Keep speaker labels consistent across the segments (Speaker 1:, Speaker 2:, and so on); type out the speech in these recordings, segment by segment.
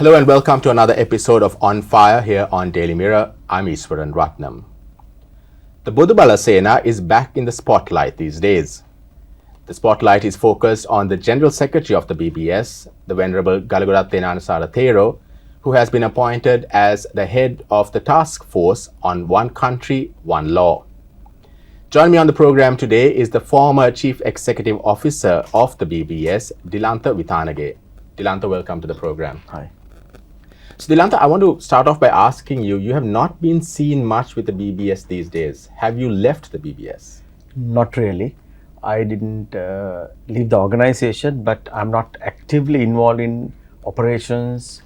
Speaker 1: Hello and welcome to another episode of On Fire here on Daily Mirror. I'm Iswaran Ratnam. The Bodubala Sena is back in the spotlight these days. The spotlight is focused on the General Secretary of the BBS, the Venerable Galagurath Gnanasara Thero, who has been appointed as the head of the task force on One Country, One Law. Joining me on the program today is the former Chief Executive Officer of the BBS, Dilantha Vithanage. Dilantha, welcome to the program.
Speaker 2: Hi.
Speaker 1: So Dilantha, I want to start off by asking you, you have not been seen much with the BBS these days. Have you left the BBS?
Speaker 2: Not really. I didn't leave the organization, but I'm not actively involved in operations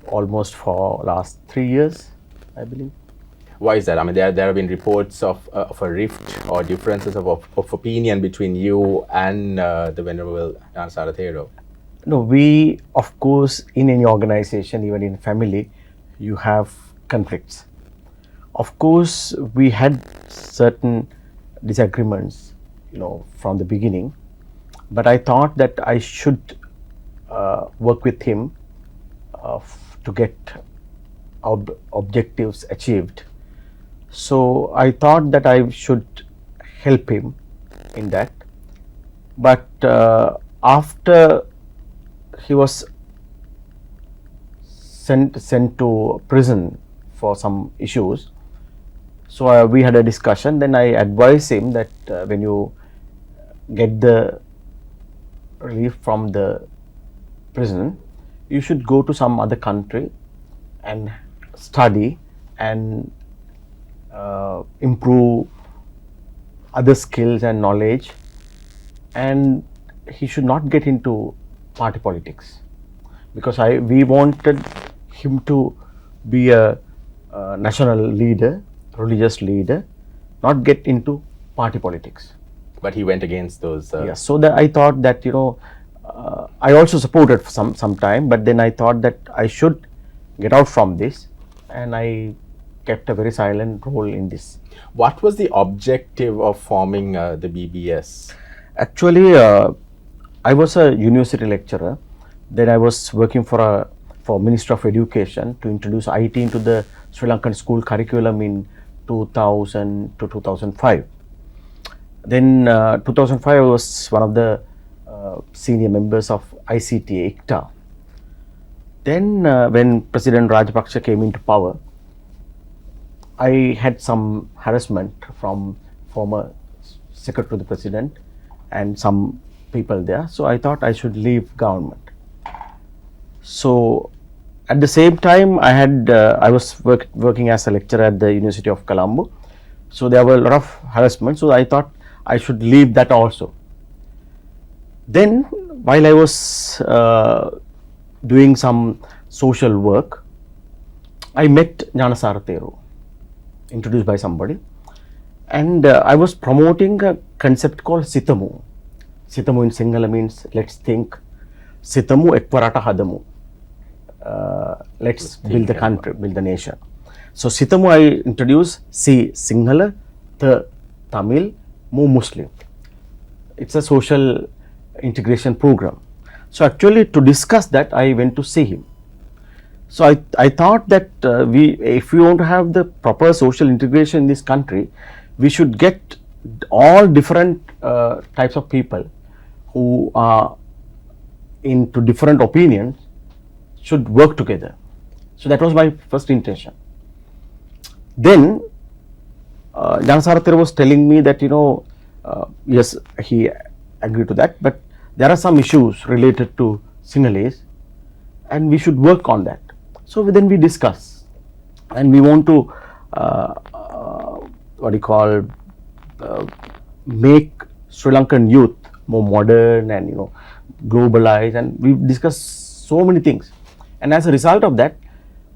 Speaker 2: almost for last 3 years, I believe.
Speaker 1: Why is that? I mean, there have been reports of a rift or differences of opinion between you and the Venerable Gnanasara Thero.
Speaker 2: No, we, of course, in any organization, even in family, you have conflicts. Of course, we had certain disagreements, from the beginning, but I thought that I should work with him to get objectives achieved. So I thought that I should help him in that. But after he was sent to prison for some issues, so we had a discussion. Then I advised him that when you get the relief from the prison, you should go to some other country and study and improve other skills and knowledge, and he should not get into party politics, because we wanted him to be a national leader, religious leader, not get into party politics.
Speaker 1: But he went against those.
Speaker 2: Yes, so that I thought that I also supported for some time, but then I thought that I should get out from this, and I kept a very silent role in this.
Speaker 1: What was the objective of forming the BBS?
Speaker 2: Actually, I was a university lecturer. Then I was working for Ministry of Education to introduce IT into the Sri Lankan school curriculum in 2000 to 2005. Then 2005 I was one of the senior members of ICTA, ICTA. Then when President Rajapaksa came into power, I had some harassment from former Secretary to the President and some people there. So I thought I should leave government. So at the same time, I was working as a lecturer at the University of Colombo. So there were a lot of harassment. So I thought I should leave that also. Then while I was doing some social work, I met Gnanasara Thero, introduced by somebody, and I was promoting a concept called Sitamu. Sitamu in Sinhala means let's think. Sitamu ekwarata hadamu. Let's build the country, build the nation. So Sitamu I introduced C Sinhala, the Tamil, Mu Muslim. It's a social integration program. So actually to discuss that, I went to see him. So I thought that if we want to have the proper social integration in this country, we should get all different types of people who are into different opinions should work together. So that was my first intention. Then Gnanasara Thero was telling me that yes, he agreed to that, but there are some issues related to Sinhalese and we should work on that. So then we discuss, and we want to make Sri Lankan youth more modern and globalized, and we discussed so many things. And as a result of that,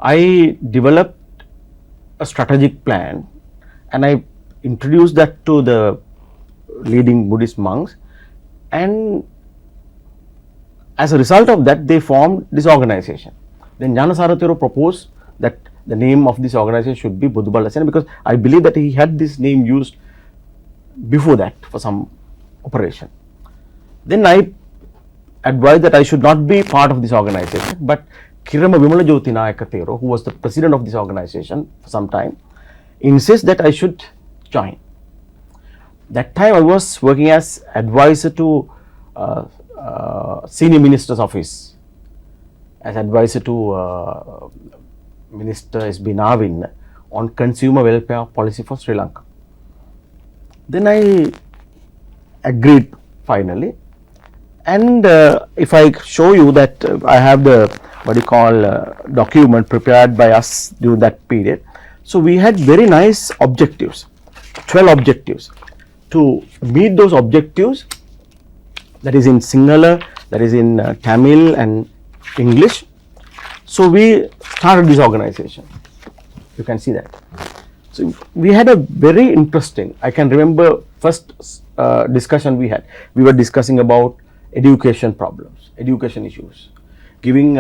Speaker 2: I developed a strategic plan, and I introduced that to the leading Buddhist monks, and as a result of that, they formed this organization. Then Gnanasara Thero proposed that the name of this organization should be Bodubala Sena, because I believe that he had this name used before that for some operation. Then I advised that I should not be part of this organization, but Kirama Vimala Jyoti Nayaka, who was the president of this organization for some time, insists that I should join. That time I was working as advisor to senior minister's office, as advisor to Minister S.B. Navin on consumer welfare policy for Sri Lanka. Then I agreed finally, and if I show you that I have the document prepared by us during that period. So we had very nice objectives, 12 objectives. To meet those objectives, that is in Sinhala, that is in Tamil and English. So we started this organization. You can see that. So we had a very interesting, I can remember first discussion we had. We were discussing about education problems, education issues, giving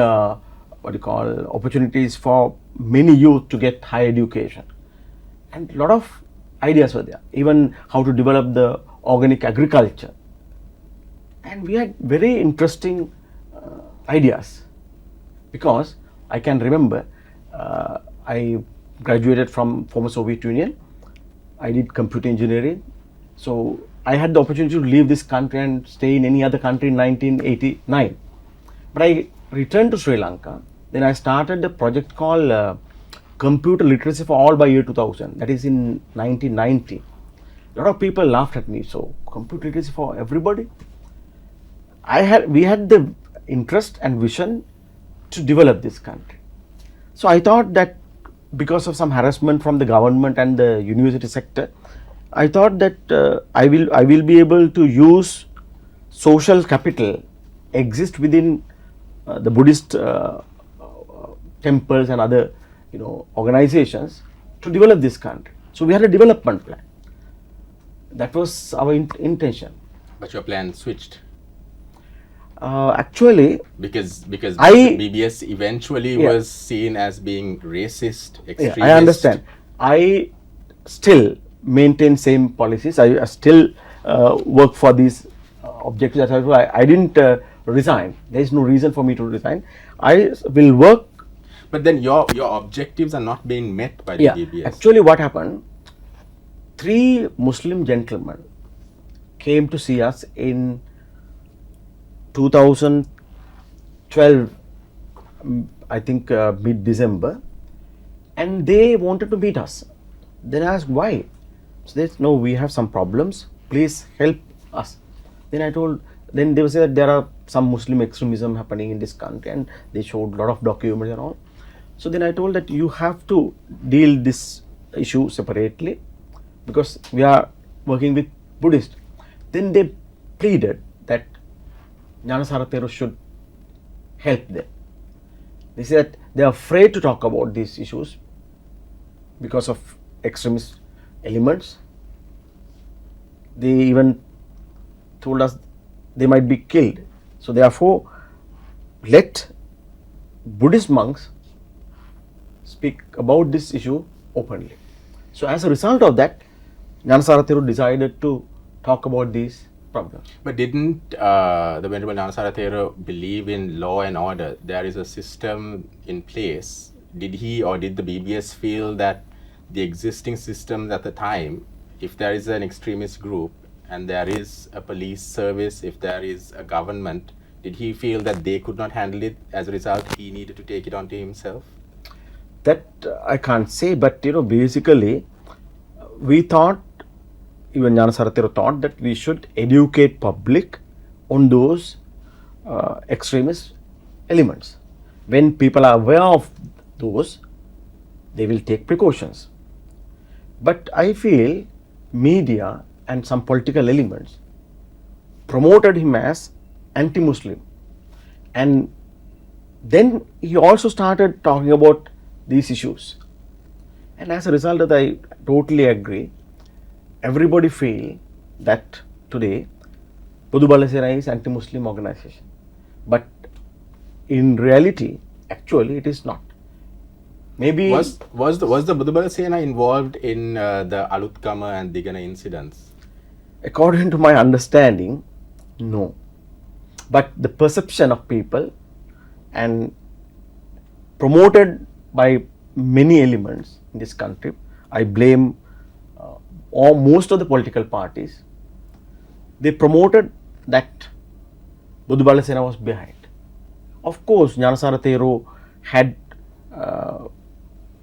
Speaker 2: opportunities for many youth to get higher education. And a lot of ideas were there, even how to develop the organic agriculture. And we had very interesting ideas, because I can remember I graduated from former Soviet Union. I did computer engineering. So I had the opportunity to leave this country and stay in any other country in 1989. But I returned to Sri Lanka. Then I started a project called Computer Literacy for All by year 2000. That is in 1990. A lot of people laughed at me. So computer literacy for everybody? We had the interest and vision to develop this country. So I thought that because of some harassment from the government and the university sector, I thought that I will be able to use social capital exist within the Buddhist temples and other organizations to develop this country. So we had a development plan. That was our intention.
Speaker 1: But your plan switched.
Speaker 2: Actually,
Speaker 1: because BBS eventually was seen as being racist, extremist.
Speaker 2: I understand. I still maintain same policies. I still work for these objectives. I didn't resign. There is no reason for me to resign. I will work.
Speaker 1: But then your objectives are not being met by the BBS.
Speaker 2: Actually, what happened? 3 Muslim gentlemen came to see us in 2012, I think mid-December, and they wanted to meet us. Then I asked why. So they said, no, we have some problems, please help us. Then they said that there are some Muslim extremism happening in this country, and they showed a lot of documents and all. So then I told that you have to deal this issue separately, because we are working with Buddhists. Then they pleaded that Gnanasara Thero should help them. They said they are afraid to talk about these issues because of extremist elements. They even told us they might be killed. So therefore, let Buddhist monks speak about this issue openly. So as a result of that, Gnanasara Thero decided to talk about these problems.
Speaker 1: But didn't the Venerable Gnanasara Thero believe in law and order? There is a system in place. Did he or did the BBS feel that the existing systems at the time, if there is an extremist group and there is a police service, if there is a government, did he feel that they could not handle it? As a result, he needed to take it onto himself?
Speaker 2: That I can't say, but basically, we thought, even Gnanasara Thero thought that we should educate public on those extremist elements. When people are aware of those, they will take precautions. But I feel media and some political elements promoted him as anti-Muslim, and then he also started talking about these issues. And as a result of that, I totally agree. Everybody feel that today Bodu Bala Sena is anti-Muslim organization, but in reality, actually, it is not. Maybe
Speaker 1: was the Bodu Bala Sena involved in the Alutkama and Digana incidents?
Speaker 2: According to my understanding, no. but the perception of people and promoted by many elements in this country. I blame or most of the political parties. They promoted that Bodubala Sena was behind. Of course, Gnanasara Thero had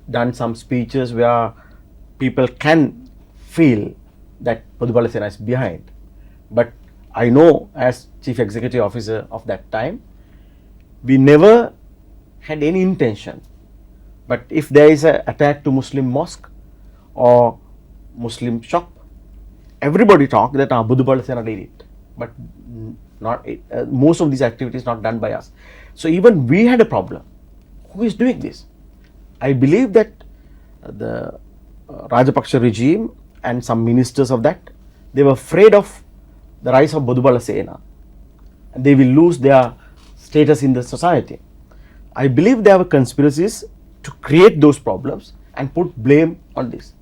Speaker 2: done some speeches where people can feel that Bodubala Sena is behind. But I know, as Chief Executive Officer of that time, we never had any intention. But if there is an attack to Muslim mosque or Muslim shop, everybody talk that Bodubala Sena did it. But not most of these activities not done by us. So even we had a problem. Who is doing this? I believe that the Rajapaksa regime and some ministers of that, they were afraid of the rise of Bodubala Sena, and they will lose their status in the society. I believe there were conspiracies to create those problems and put blame on this.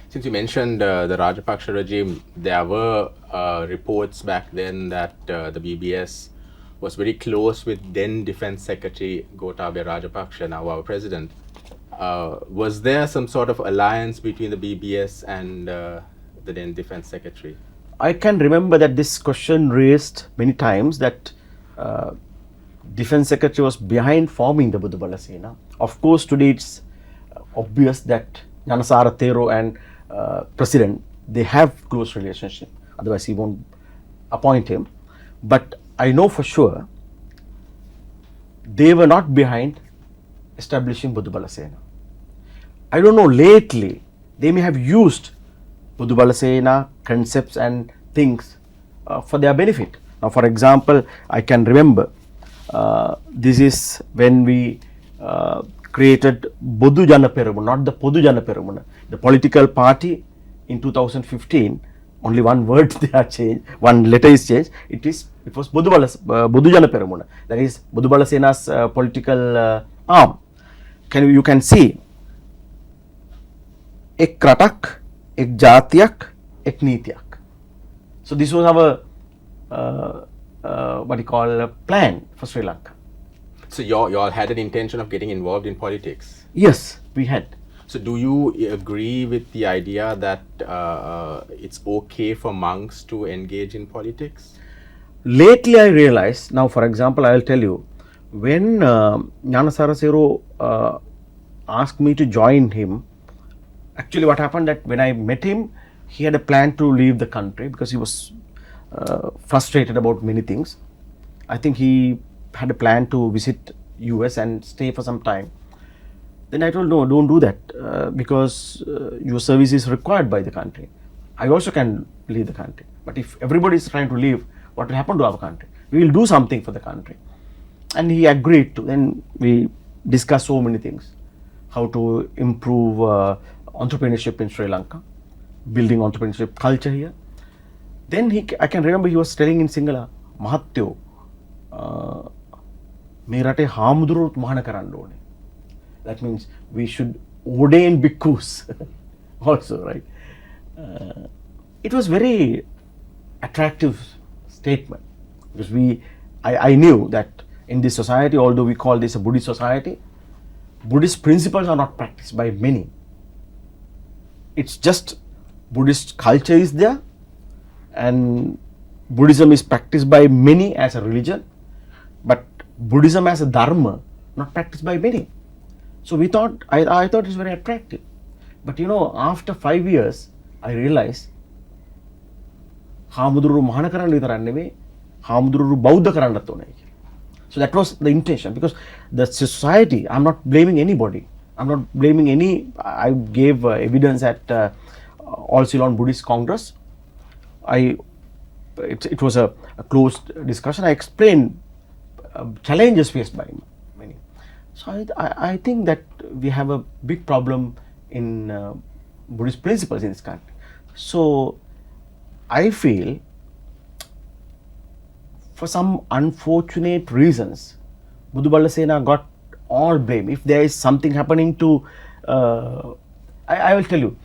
Speaker 1: Since you mentioned the Rajapaksa regime, there were reports back then that the BBS was very close with then Defense Secretary Gotabaya Rajapaksa, now our president. Was there some sort of alliance between the BBS and the then Defense Secretary?
Speaker 2: I can remember that this question raised many times that Defense Secretary was behind forming the Bodubala Sena. Of course, today it's obvious that Gnanasara Thero and President, they have close relationship. Otherwise, he won't appoint him. But I know for sure they were not behind establishing Bodubala Sena. I don't know, lately they may have used Bodubala Sena concepts and things for their benefit. Now, for example, I can remember this is when we created Bodu Jana Peramuna, not the Podu Jana Peramuna, the political party in 2015. Only one word they are changed, one letter is changed. It was Bodu Jana Peramuna. That is Bodubala Sena's political arm. You can see ek kratak, ek jatiyak, ek nitiyak. So this was our what you call plan for Sri Lanka.
Speaker 1: So you all had an intention of getting involved in politics?
Speaker 2: Yes, we had.
Speaker 1: So do you agree with the idea that it's okay for monks to engage in politics?
Speaker 2: Lately I realized, now for example I will tell you, when Gnanasara Thero asked me to join him, actually what happened that when I met him, he had a plan to leave the country because he was frustrated about many things. I think he had a plan to visit US and stay for some time. Then I told, no, don't do that because your service is required by the country. I also can leave the country. But if everybody is trying to leave, what will happen to our country? We will do something for the country. And he agreed to. Then we discussed so many things. How to improve entrepreneurship in Sri Lanka, building entrepreneurship culture here. Then I can remember he was telling in Sinhala, Mahathyo, me rate Hamudurut Mahana karanna one. That means we should ordain bhikkhus also, right? It was very attractive statement because I knew that in this society, although we call this a Buddhist society, Buddhist principles are not practiced by many. It's just Buddhist culture is there and Buddhism is practiced by many as a religion, but Buddhism as a dharma not practiced by many. So we thought, I thought it's very attractive. But you know, after 5 years, I realized Hamuduru Mahana karanna vitarak newe, Hamuduru Bauddha karanna thone. So that was the intention, because the society, I'm not blaming anybody. I'm not blaming any. I gave evidence at All Ceylon Buddhist Congress. It was a closed discussion. I explained challenges faced by many. So I think that we have a big problem in Buddhist principles in this country. So I feel for some unfortunate reasons, Bodubala Sena got all blame. If there is something happening to, I will tell you,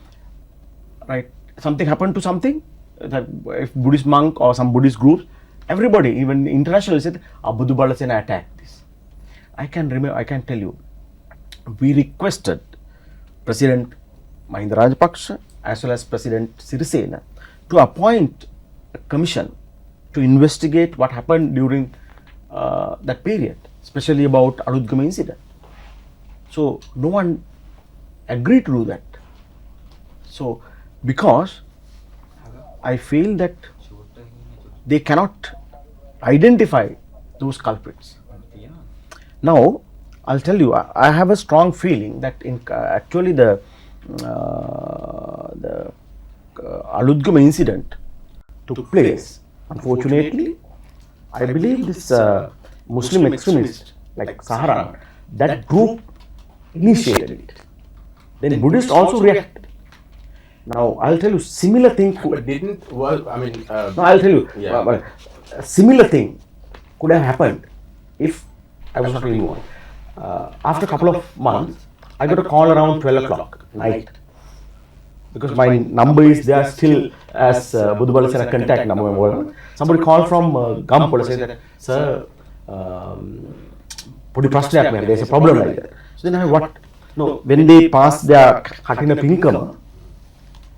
Speaker 2: right, something happened to something, that if Buddhist monk or some Buddhist groups, everybody, even internationally, said Bodu Bala Sena attacked this. I can tell you, we requested President Mahinda Rajapaksa as well as President Sirisena to appoint a commission to investigate what happened during that period, especially about Aludgama incident. So no one agreed to do that. So because I feel that they cannot identify those culprits. Now I'll tell you, I have a strong feeling that actually the Aludgama incident took place. Unfortunately, I believe this Muslim extremist like Saharan, that group initiated it. Then Buddhists also reacted. Now I'll tell you, similar thing.
Speaker 1: But didn't work. I mean,
Speaker 2: No, I'll tell you.
Speaker 1: Yeah.
Speaker 2: A similar thing could have happened if I was not involved. After a couple of months, I got a call around 12 o'clock night. Because my number is there still as Bodu Bala Sena contact number. Somebody called from Gampola said that, sir, there's a problem like that. So then I what? No, when they passed their Katina Pinkama,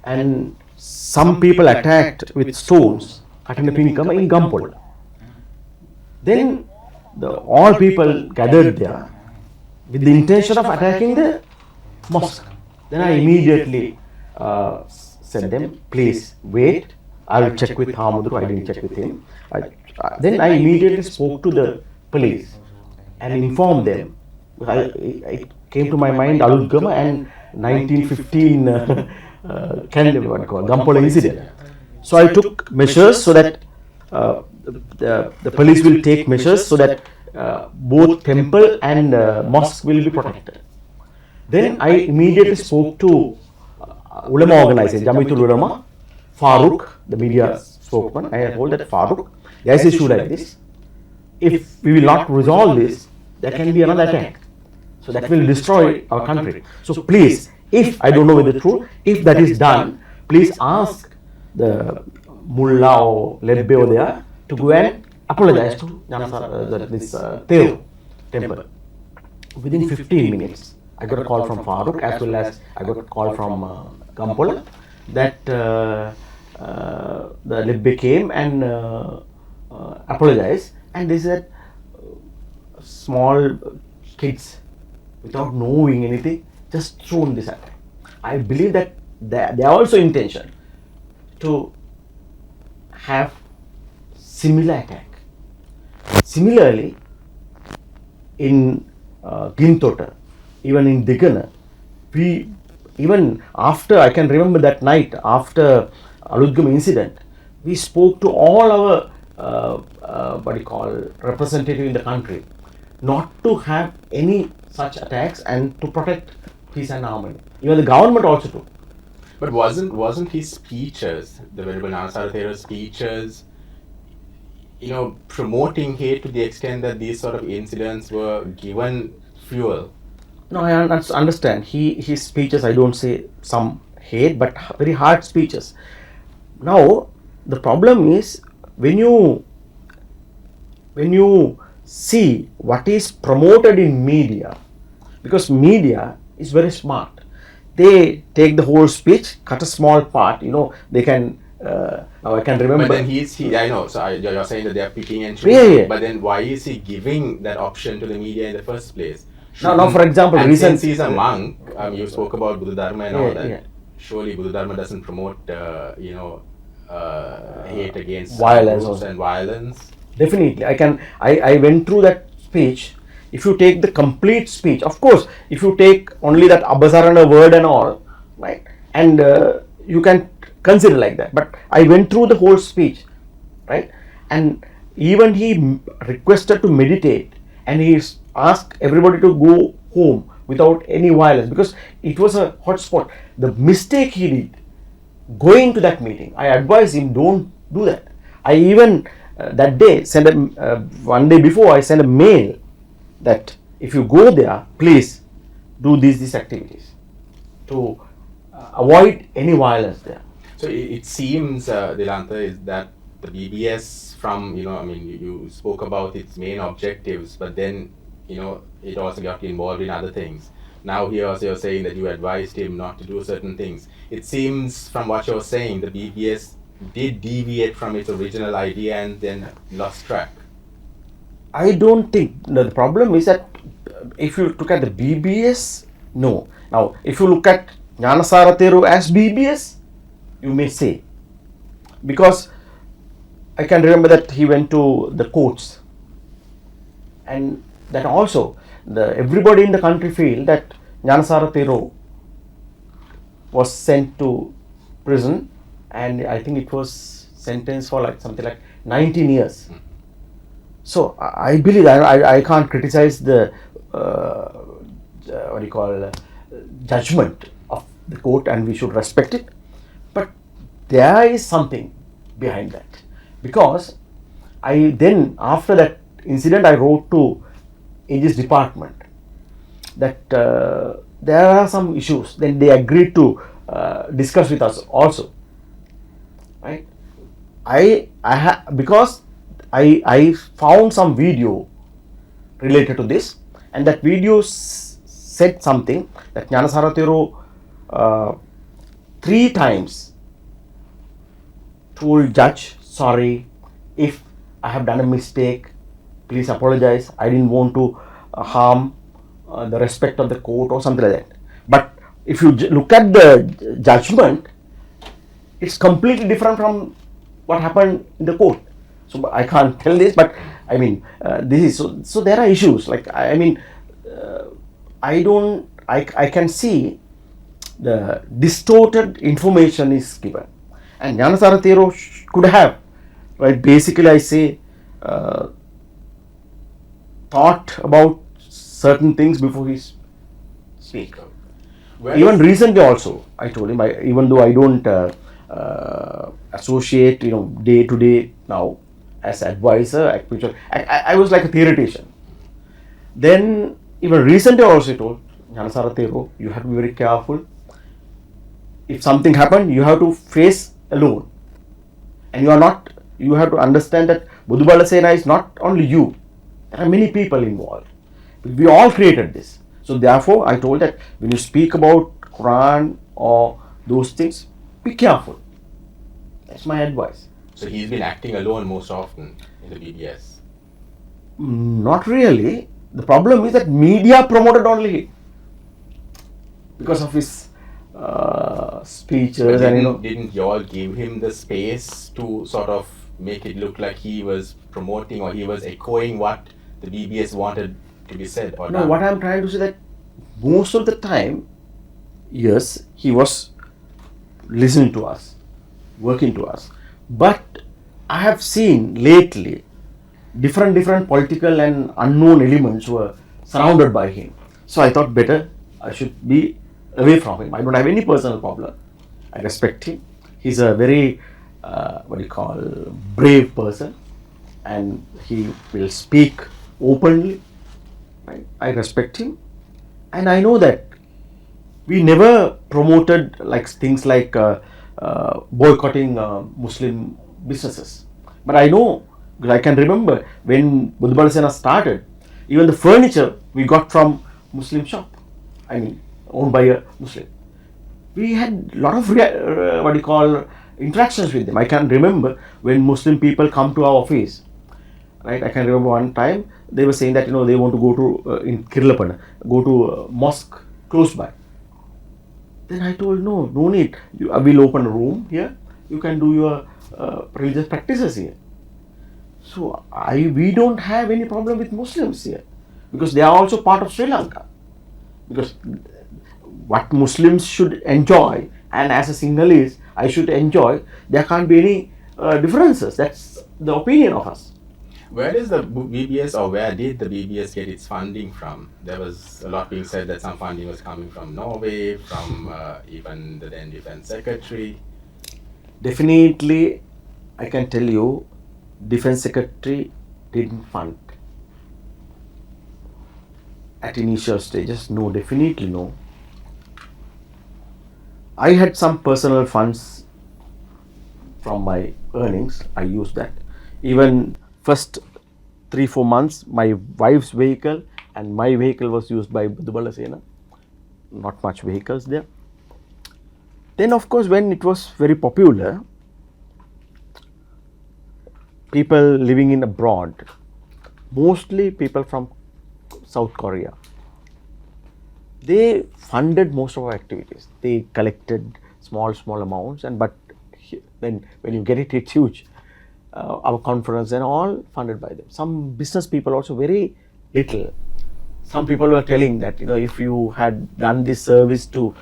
Speaker 2: and some people attacked with stones Katina Pinkama in Gampola. Then all people gathered there with the intention of attacking the mosque. Then I immediately said them, please wait, I will check with Hamadru. I didn't check with him. Then I immediately spoke to the police and informed them. It came to my mind Aludgama and 1915 Gampola incident. So I took measures so that the police will take measures so that both temple and mosque will be protected. Then I immediately spoke to ulama organization, Jamiatul Ulama, Farooq, the media spokesman. I told that Farooq, there is an issue like this. If we will not resolve this, there can be another attack. So that will destroy our country. So please, if I don't know whether true, if that is done, please ask the mullah or lebbe there to go and apologize to this Teo temple. Within 15 minutes, I got a call from Farooq as well as I got a call from Gampola that the Libbe came and apologized, and they said small kids without knowing anything just thrown this attack. I believe that they are also intention to have similar attack. Similarly, in Gintota, even in Digana, even after, I can remember that night after Aludgama incident, we spoke to all our representative in the country not to have any such attacks and to protect peace and harmony. Even the government also took.
Speaker 1: But wasn't his speeches, the Venerable Gnanasadha Thera's speeches, promoting hate to the extent that these sort of incidents were given fuel?
Speaker 2: No, I understand. His speeches, I don't say some hate, but very hard speeches. Now, the problem is when you see what is promoted in media, because media is very smart. They take the whole speech, cut a small part, they can, now I can remember.
Speaker 1: But then I know, so you're saying that they are picking and choosing,
Speaker 2: Yeah.
Speaker 1: But then why is he giving that option to the media in the first place?
Speaker 2: Now, for example,
Speaker 1: and
Speaker 2: recent.
Speaker 1: Since he's a monk, you spoke about Buddha Dharma and all that.
Speaker 2: Yeah.
Speaker 1: Surely Buddha Dharma doesn't promote, hate against
Speaker 2: Violence
Speaker 1: groups
Speaker 2: also.
Speaker 1: and violence.
Speaker 2: Definitely, I went through that speech. If you take the complete speech, of course, if you take only that Abhasarana word and all, right, and you can consider like that. But I went through the whole speech, right, and even he requested to meditate, and he asked everybody to go home without any violence because it was a hot spot. The mistake he did going to that meeting, I advised him, don't do that. I even that day sent one day before I sent a mail that if you go there, please do these activities to avoid any violence there.
Speaker 1: So it seems, Dilantha, is that the BBS from, I mean, you spoke about its main objectives, but then, it also got involved in other things. Now here also you're saying that you advised him not to do certain things. It seems from what you're saying, the BBS did deviate from its original idea and then lost track.
Speaker 2: I don't think the problem is that if you look at the BBS, no. Now, if you look at Gnanasara Theru as BBS, you may say, because I can remember that he went to the courts, and that also everybody in the country feel that Gnanasara Theru was sent to prison, and I think it was sentenced for like something like 19 years. So I believe I can't criticize the judgment of the court, and we should respect it. But there is something behind that, because I then after that incident I wrote to AG's department that there are some issues. Then they agreed to discuss with us also. Right? Because I found some video related to this, and that video said something that Gnanasara Theru 3 times told judge, sorry, if I have done a mistake, please apologize. I didn't want to harm the respect of the court or something like that. But if you look at the judgment, it's completely different from what happened in the court. So I can't tell this, but I mean, this is so there are issues. Like I mean, I can see the distorted information is given, and Gnanasara Theru could have, right? Basically, I say thought about certain things before he speak. Even recently also, I told him, even though I don't associate, day to day now as advisor, I was like a theoretician. Then even recently also I told Gnanasara Theru, you have to be very careful. If something happened, you have to face alone, and you have to understand that Bodubala Sena is not only you. There are many people involved. We all created this. So therefore, I told that when you speak about Quran or those things, be careful. That's my advice.
Speaker 1: So he's been acting alone most often in the BBS.
Speaker 2: Not really. The problem is that media promoted only him because of his speeches.
Speaker 1: Didn't you all give him the space to sort of make it look like he was promoting or he was echoing what the BBS wanted to be said or
Speaker 2: no,
Speaker 1: done?
Speaker 2: What I'm trying to say that most of the time, yes, he was listening to us, working to us. But I have seen lately different political and unknown elements were surrounded by him. So I thought better I should be away from him. I don't have any personal problem. I respect him. He's a very brave person, and he will speak openly. Right? I respect him, and I know that we never promoted like things like boycotting Muslim businesses. But I know, because I can remember when Bodubala Sena started, even the furniture we got from Muslim shop. I mean, owned by a Muslim. We had a lot of interactions with them. I can remember when Muslim people come to our office. Right? I can remember one time they were saying that they want to go to in Kirlapana, go to a mosque close by. Then I told no need. We'll open a room here. You can do your religious practices here. So we don't have any problem with Muslims here, because they are also part of Sri Lanka. Because what Muslims should enjoy, and as a Sinhalese I should enjoy, there can't be any differences. That's the opinion of us.
Speaker 1: Where is the BBS, or where did the BBS get its funding from? There was a lot being said that some funding was coming from Norway, from even the then Defense Secretary.
Speaker 2: Definitely, I can tell you, Defense Secretary didn't fund at initial stages. No, definitely no. I had some personal funds from my earnings. I use that. Even first 3-4 months, my wife's vehicle and my vehicle was used by Buddhabala Sena. Not much vehicles there. Then of course when it was very popular, people living in abroad, mostly people from South Korea, they funded most of our activities. They collected small amounts, and but then when you get it, it's huge. Our conference and all funded by them. Some business people also very little. Some people were telling that, you know, if you had done this service to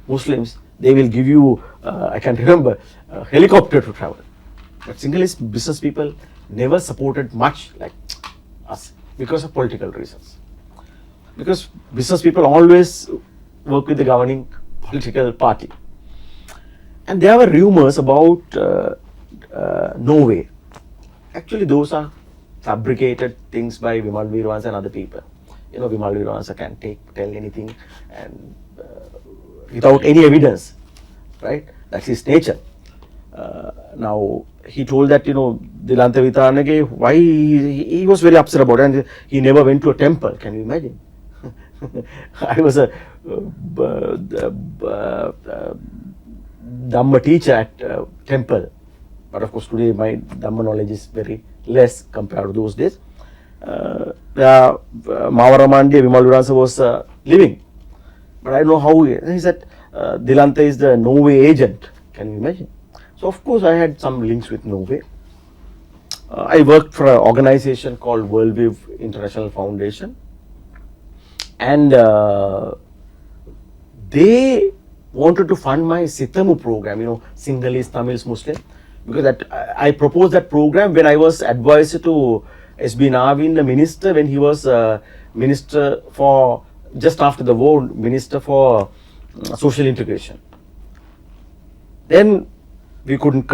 Speaker 2: Muslims, they will give you, I can remember, a helicopter to travel. But Sinhalese business people never supported much like us because of political reasons. Because business people always work with the governing political party. And there were rumors about Norway. Actually, those are fabricated things by Vimal Veerwansa and other people. You know, Vimal Veerwansa can tell anything and without any evidence, right? That's his nature. Now, he told that, you know, Dilantha Vitanage, why he was very upset about it, and he never went to a temple. Can you imagine? I was a Dhamma teacher at temple, but of course today my Dhamma knowledge is very less compared to those days. Mavaramandi Vimal Veerwansa was living, but I don't know how he said Dilantha is the Norway agent. Can you imagine? So of course I had some links with Norway. I worked for an organization called Worldview International Foundation, and they wanted to fund my Sithamu program, you know, Sinhalese, Tamils, Muslim, because that I proposed that program when I was advisor to S.B. Navin, the minister, when he was minister for, just after the war, minister for social integration. Then we couldn't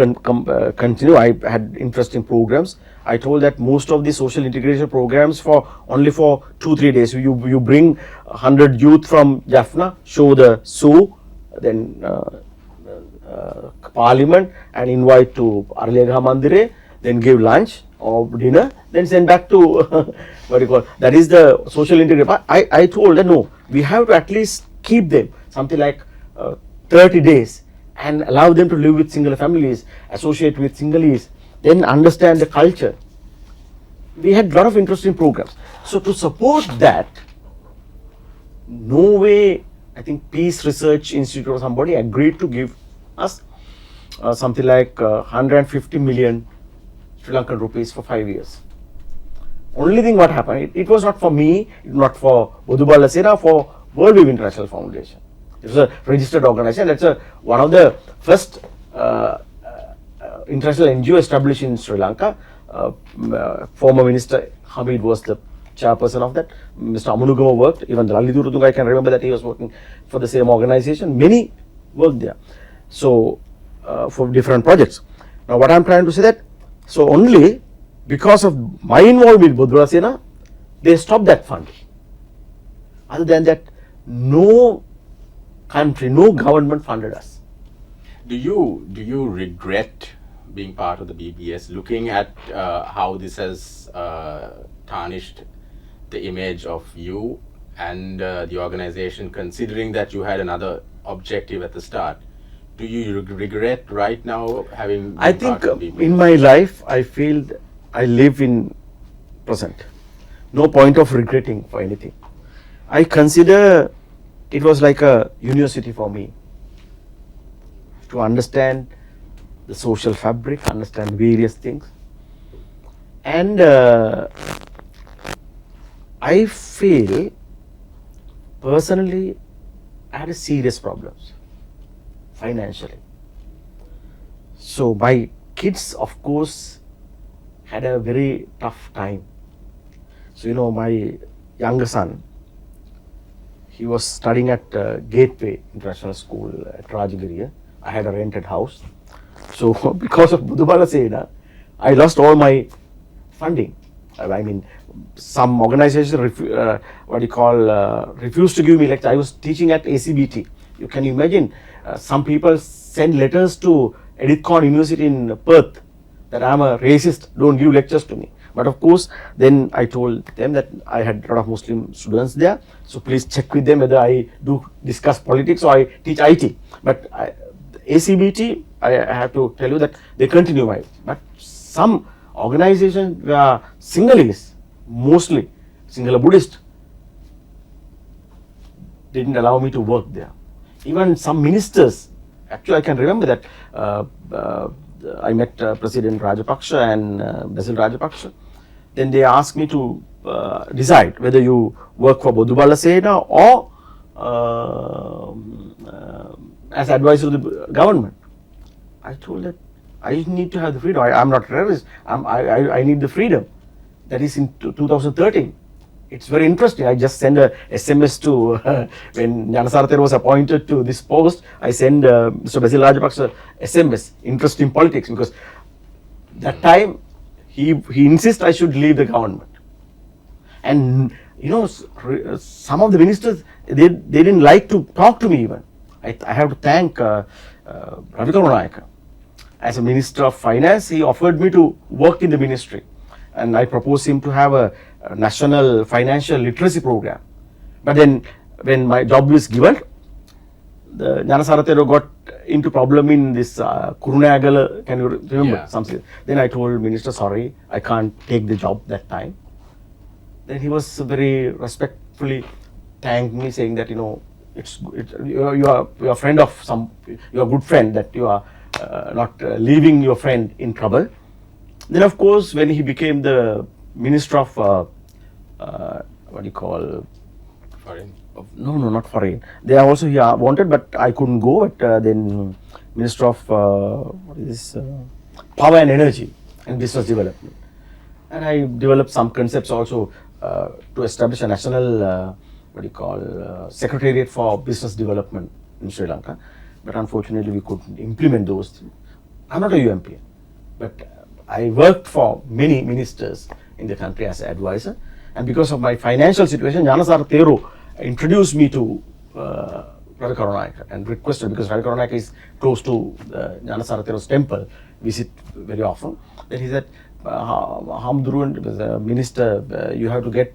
Speaker 2: continue. I had interesting programs. I told that most of the social integration programs only for 2-3 days. You bring 100 youth from Jaffna, show the zoo, then parliament, and invite to Arlega Mandire, then give lunch or dinner, then send back to what do you call, that is the social integration. I told that no, we have to at least keep them something like 30 days and allow them to live with Sinhala families, associate with Sinhalese, then understand the culture. We had a lot of interesting programs. So to support that, Norway, I think Peace Research Institute or somebody agreed to give us something like 150 million Sri Lankan rupees for 5 years. Only thing what happened, it was not for me, not for Buddhabala Sena, for Worldview International Foundation. It was a registered organization. That's one of the first international NGO established in Sri Lanka. Former Minister Hamid was the chairperson of that. Mr. Amunugama worked. Even Lalithu Rutunga, I can remember that he was working for the same organization. Many worked there. So, for different projects. Now, what I'm trying to say that, so only because of my involvement with Buddhabala Sena, they stopped that fund. Other than that, no country, no government funded us.
Speaker 1: Do you regret being part of the BBS, looking at how this has tarnished the image of you and the organization, considering that you had another objective at the start? Do you regret right now having been
Speaker 2: I think
Speaker 1: part of BBS?
Speaker 2: in my life, I feel I live in present. No point of regretting for anything. I consider it was like a university for me to understand the social fabric, understand various things. And I feel personally I had serious problems financially. So my kids, of course, had a very tough time. So, you know, my younger son, he was studying at Gateway International School at Rajagiriya. I had a rented house. So because of Buddhabala Sena, I lost all my funding. I mean, some organizations refused to give me lecture. I was teaching at ACBT. You can imagine, some people send letters to Edith Cowan University in Perth that I'm a racist, don't give lectures to me. But of course, then I told them that I had a lot of Muslim students there, so please check with them whether I do discuss politics or I teach IT. But ACBT, I have to tell you that they continue my, but some organizations were Sinhalese, mostly Sinhala Buddhist, didn't allow me to work there. Even some ministers, actually I can remember that I met President Rajapaksa and Basil Rajapaksa. Then they asked me to decide whether you work for Bodubala Sena or as advisor to the government. I told that I need to have the freedom. I'm not a terrorist. I need the freedom. That is in 2013. It's very interesting. I just sent a SMS to when Gnanasaratira was appointed to this post. I sent Mr. Basil Rajapaksa SMS, interest in politics, because that time he insists I should leave the government. And you know, some of the ministers they didn't like to talk to me even. I have to thank Ravi Karunanayake. As a Minister of Finance, he offered me to work in the ministry, and I proposed him to have a national financial literacy program. But then when my job was given, the Gnanasaratira got into problem in this Kurunagala, can you remember?
Speaker 1: Yeah.
Speaker 2: Something. Then I told Minister, sorry, I can't take the job that time. Then he was very respectfully thanked me, saying that, you know, you are a friend of some, you are a good friend, that you are not leaving your friend in trouble. Then of course, when he became the Minister of what do you call?
Speaker 1: Foreign.
Speaker 2: No, not foreign. They are also here wanted, but I couldn't go. But then Minister of what is this? Power and Energy and Business Development. And I developed some concepts also to establish a national what do you call Secretariat for Business Development in Sri Lanka. But unfortunately, we couldn't implement those. I'm not a UMP, but I worked for many ministers in the country as an advisor. And because of my financial situation, Gnanasaratira introduced me to Ravi Karunanayake and requested, because Ravi Karunanayake is close to Gnanasaratira's temple, visit very often. Then he said, Hamdurun, minister, you have to get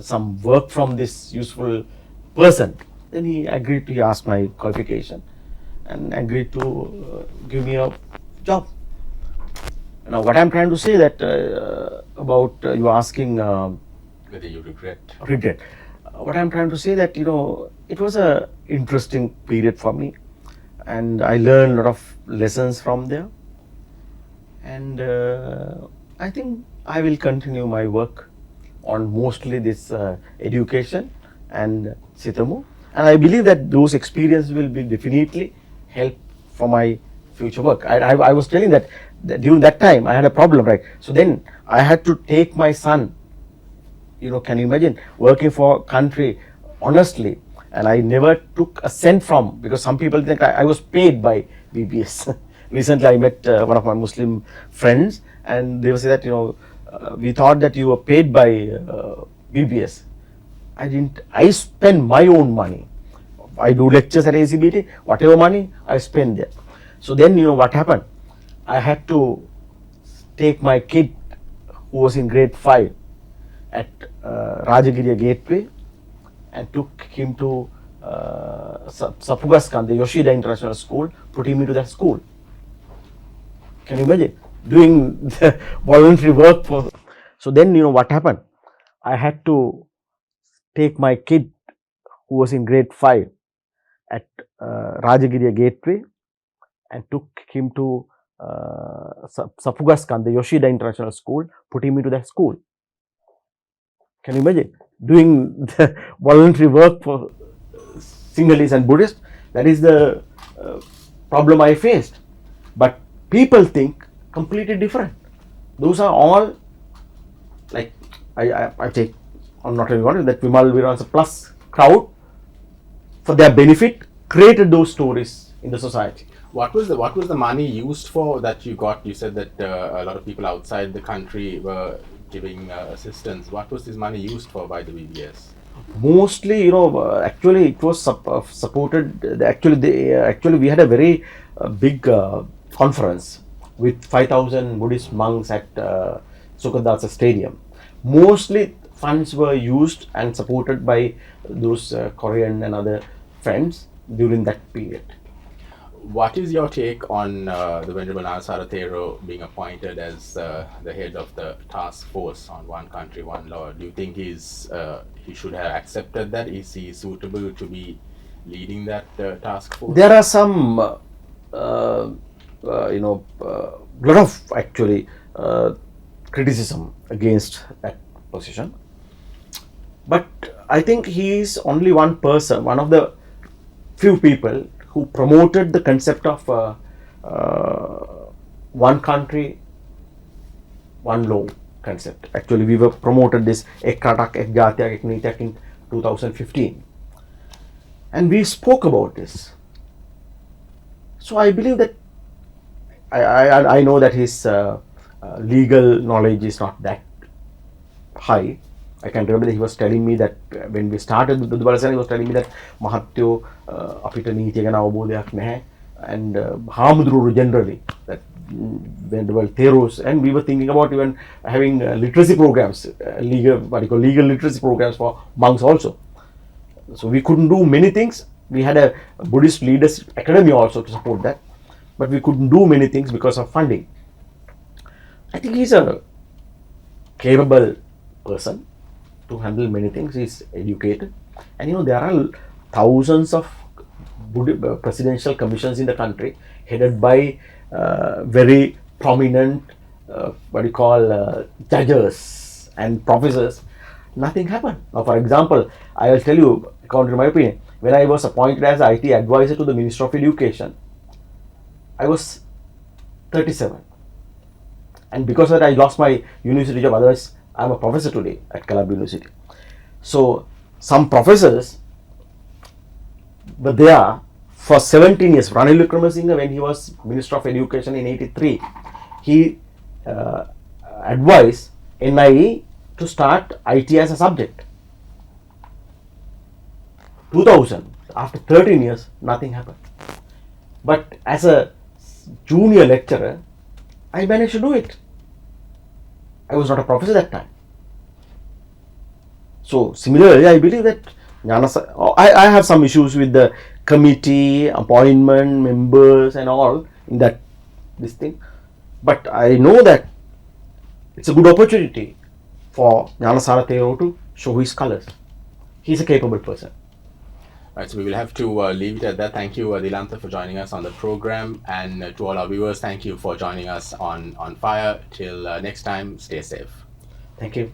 Speaker 2: some work from this useful person. Then he agreed to, he asked my qualification and agreed to give me a job. Now, what I'm trying to say that about you asking
Speaker 1: Whether you regret.
Speaker 2: What I'm trying to say that, you know, it was a interesting period for me, and I learned a lot of lessons from there. And I think I will continue my work on mostly this education and Sitamu, and I believe that those experiences will be definitely help for my future work. I was telling that during that time I had a problem, right? So then I had to take my son, you know, can you imagine working for a country honestly, and I never took a cent from, because some people think I was paid by BBS. Recently I met one of my Muslim friends, and they would say that, you know, we thought that you were paid by BBS. I didn't. I spend my own money. I do lectures at ACBT, whatever money I spend there. So then, you know what happened? I had to take my kid who was in grade 5 at Rajagiriya Gateway and took him to Sapugaskan, the Yoshida International School, put him into that school. Can you imagine? Doing the voluntary work for. So then, you know what happened? I had to take my kid who was in grade 5 at Rajagiriya Gateway and took him to Sapugaskan, the Yoshida International School, put him into that school. Can you imagine? Doing the voluntary work for Sinhalese and Buddhists. That is the problem I faced. But people think completely different. Those are all, like, I take, I'm not even wondering that Vimal Viransa Plus crowd, for their benefit, created those stories in the society.
Speaker 1: What was the money used for that you got? You said that a lot of people outside the country were giving assistance. What was this money used for by the BBS?
Speaker 2: Mostly, actually it was supported. Actually we had a very big conference with 5,000 Buddhist monks at Sukadasa Stadium. Mostly funds were used and supported by those Korean and other friends during that period.
Speaker 1: What is your take on the Venerable Nāgasāra Thero being appointed as the head of the task force on One Country, One Law? Do you think he should have accepted that? Is he suitable to be leading that task force?
Speaker 2: There are some, lot of actually criticism against that position. But I think he is only one person, one of the few people who promoted the concept of one country, one law concept. Actually, we were promoted this Ek Ratak, Ek Jatiyak, Ek Nitiyak in 2015. And we spoke about this. So I believe that I know that his legal knowledge is not that high. I can remember that he was telling me that when we started with Buddha Balasena, he was telling me that Mahatyo apita nītiya gana avabodhayak naha, and Hamuduru generally, that Venerable Theros, and we were thinking about even having literacy programs, legal literacy programs for monks also. So we couldn't do many things. We had a Buddhist Leaders Academy also to support that, but we couldn't do many things because of funding. I think he's a capable person to handle many things. He's educated, and there are thousands of presidential commissions in the country headed by very prominent judges and professors. Nothing happened. Now, for example, I will tell you, according to my opinion, when I was appointed as IT advisor to the Minister of Education, I was 37, and because of that I lost my university job. Otherwise, I am a professor today at Calabria University. So some professors were there for 17 years. Ranil Wickramasinghe, when he was Minister of Education in 83, he advised NIE to start IT as a subject. 2000, after 13 years, nothing happened. But as a junior lecturer, I managed to do it. I was not a professor that time. So similarly, I believe that I have some issues with the committee, appointment, members and all in this thing. But I know that it's a good opportunity for Gnanasara Thero to show his colors. He's a capable person.
Speaker 1: Right, so we will have to leave it at that. Thank you, Dilantha, for joining us on the program, and to all our viewers, thank you for joining us on Fire. Till next time, stay safe.
Speaker 2: Thank you.